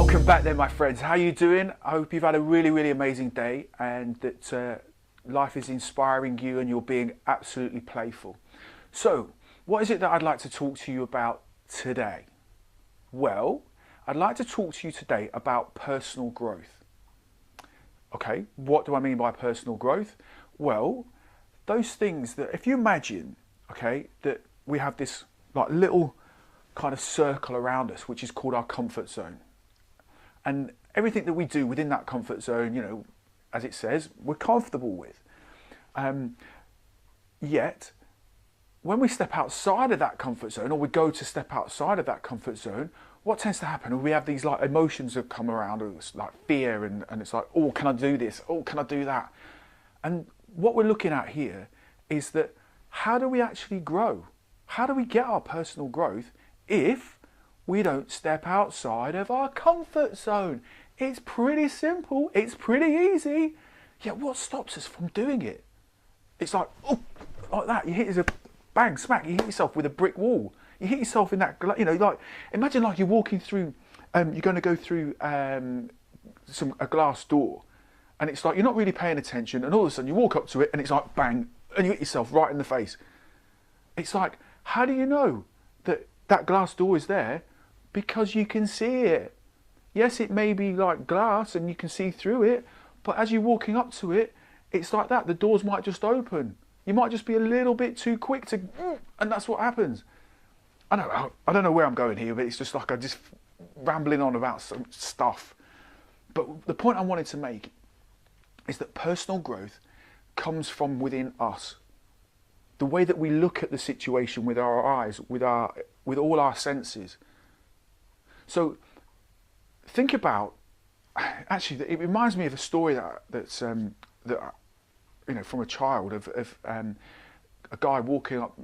Welcome back then, my friends. How you doing? I hope you've had a really amazing day and that life is inspiring you and you're being absolutely playful. So, what is it that I'd like to talk to you about today? Well, I'd like to talk to you today about personal growth. Okay, what do I mean by personal growth? Well, those things that, if you imagine, okay, that we have this like little kind of circle around us, which is called our comfort zone. And everything that we do within that comfort zone, you know, as it says, we're comfortable with. Yet, when we step outside of that comfort zone, or we go to step outside of that comfort zone, what tends to happen? We have these like emotions that come around us, like fear, and it's like, oh, can I do this? Oh, can I do that? And what we're looking at here is that how do we actually grow? How do we get our personal growth if we don't step outside of our comfort zone? It's pretty simple, it's pretty easy. Yet what stops us from doing it? It's like, oh, like that, you hit yourself, bang, smack, you hit yourself with a brick wall. You hit yourself in that, you know, like, imagine like you're walking through, you're going to go through a glass door, and it's like you're not really paying attention, and all of a sudden you walk up to it and it's like bang, and you hit yourself right in the face. It's like, how do you know that that glass door is there? Because you can see it. Yes, it may be like glass and you can see through it, but as you're walking up to it, it's like that. The doors might just open. You might just be a little bit too quick to, and that's what happens. I don't know where I'm going here, but it's just like I'm just rambling on about some stuff. But the point I wanted to make is that personal growth comes from within us. The way that we look at the situation with our eyes, with all our senses. So think about, actually, it reminds me of a story that you know, from a child of a guy walking up,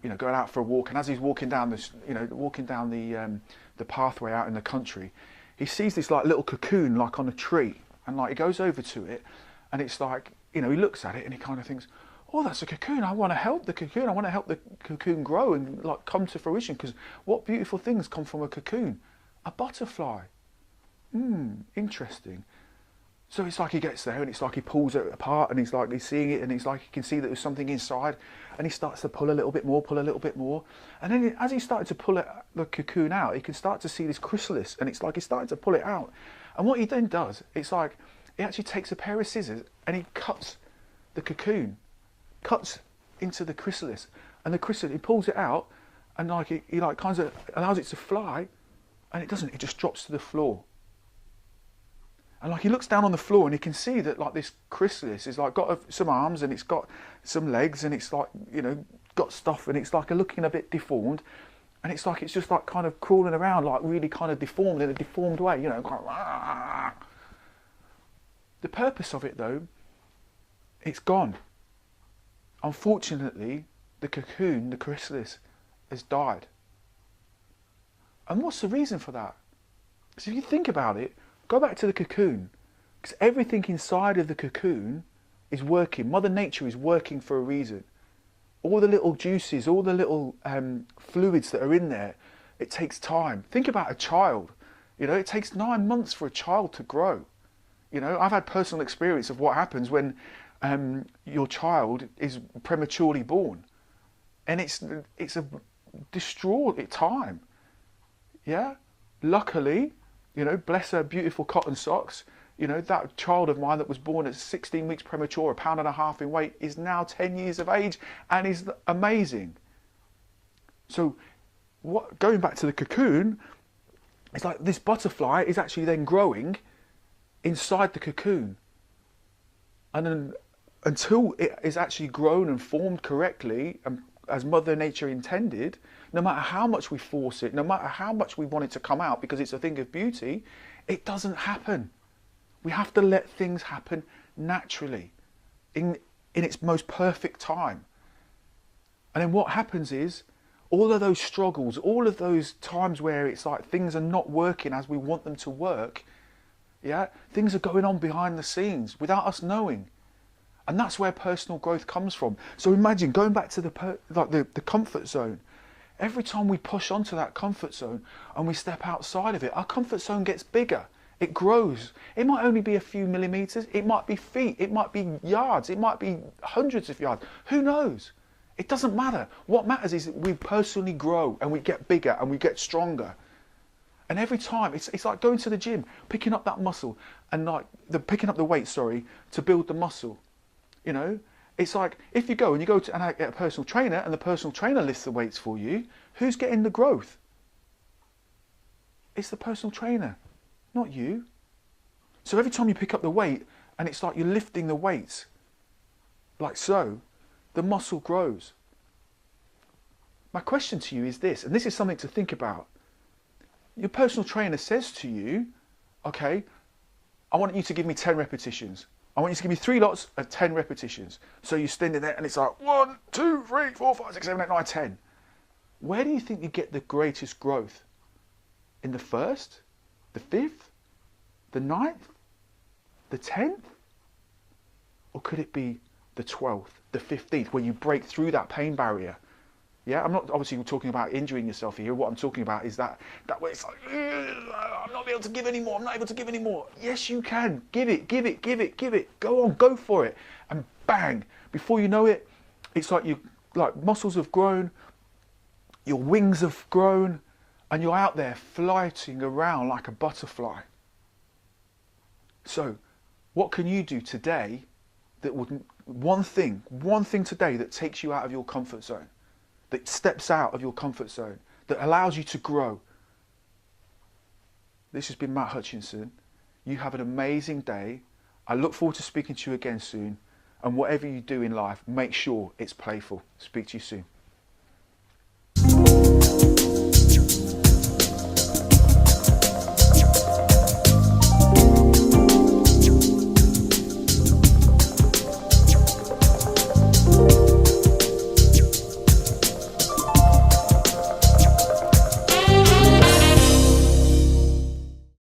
you know, going out for a walk, and as he's walking down this, you know, the pathway out in the country, he sees this like little cocoon like on a tree, and like he goes over to it, and it's like, you know, he looks at it and he kind of thinks, oh, that's a cocoon. I want to help the cocoon. I want to help the cocoon grow and like come to fruition, because what beautiful things come from a cocoon? A butterfly. Interesting. So it's like he gets there and it's like he pulls it apart and he's seeing it, and it's like he can see that there's something inside, and he starts to pull a little bit more, and then as he started to pull the cocoon out, he can start to see this chrysalis, and it's like he's starting to pull it out. And what he then does, it's like he actually takes a pair of scissors and he cuts the cocoon, cuts into the chrysalis, and the chrysalis, he pulls it out, and like he like kind of allows it to fly, and it doesn't, it just drops to the floor. And like he looks down on the floor and he can see that like this chrysalis is like got some arms and it's got some legs and it's like, you know, got stuff, and it's like looking a bit deformed, and it's like it's just like kind of crawling around like really kind of deformed in a deformed way, you know, kind of. The purpose of it though, it's gone. Unfortunately, the cocoon, the chrysalis, has died. And what's the reason for that? Because if you think about it, go back to the cocoon, because everything inside of the cocoon is working. Mother Nature is working for a reason. All the little juices, all the little fluids that are in there, it takes time. Think about a child. You know, it takes 9 months for a child to grow. You know, I've had personal experience of what happens when your child is prematurely born, and it's a distraught time. Yeah, luckily, you know, bless her beautiful cotton socks, you know, that child of mine that was born at 16 weeks premature, 1.5 pounds in weight, is now 10 years of age and is amazing. So going back to the cocoon, it's like this butterfly is actually then growing inside the cocoon, and then until it is actually grown and formed correctly and as Mother Nature intended, no matter how much we force it, no matter how much we want it to come out because it's a thing of beauty, it doesn't happen. We have to let things happen naturally, in its most perfect time. And then what happens is, all of those struggles, all of those times where it's like things are not working as we want them to work, yeah, things are going on behind the scenes without us knowing. And that's where personal growth comes from. So imagine going back to the comfort zone. Every time we push onto that comfort zone and we step outside of it, our comfort zone gets bigger. It grows. It might only be a few millimeters. It might be feet. It might be yards. It might be hundreds of yards. Who knows? It doesn't matter. What matters is that we personally grow and we get bigger and we get stronger. And every time, it's like going to the gym, picking up that muscle and like picking up the weight, to build the muscle. You know, it's like if you go and get a personal trainer and the personal trainer lifts the weights for you, who's getting the growth? It's the personal trainer, not you. So every time you pick up the weight and it's like you're lifting the weights, like so, the muscle grows. My question to you is this, and this is something to think about. Your personal trainer says to you, okay, I want you to give me 10 repetitions. I want you to give me 3 lots of 10 repetitions. So you're standing there and it's like 1, 2, 3, 4, 5, 6, 7, 8, 9, 10. Where do you think you get the greatest growth? In the 1st, the 5th, the 9th, the 10th? Or could it be the 12th, the 15th, where you break through that pain barrier? Yeah, I'm not obviously talking about injuring yourself here. What I'm talking about is that way it's like, I'm not able to give anymore. I'm not able to give anymore. Yes, you can. Give it, give it, give it, give it. Go on, go for it. And bang, before you know it, it's like muscles have grown, your wings have grown, and you're out there floating around like a butterfly. So, what can you do today that would, one thing today that takes you out of your comfort zone? That steps out of your comfort zone, that allows you to grow. This has been Matt Hutchinson. You have an amazing day. I look forward to speaking to you again soon. And whatever you do in life, make sure it's playful. Speak to you soon.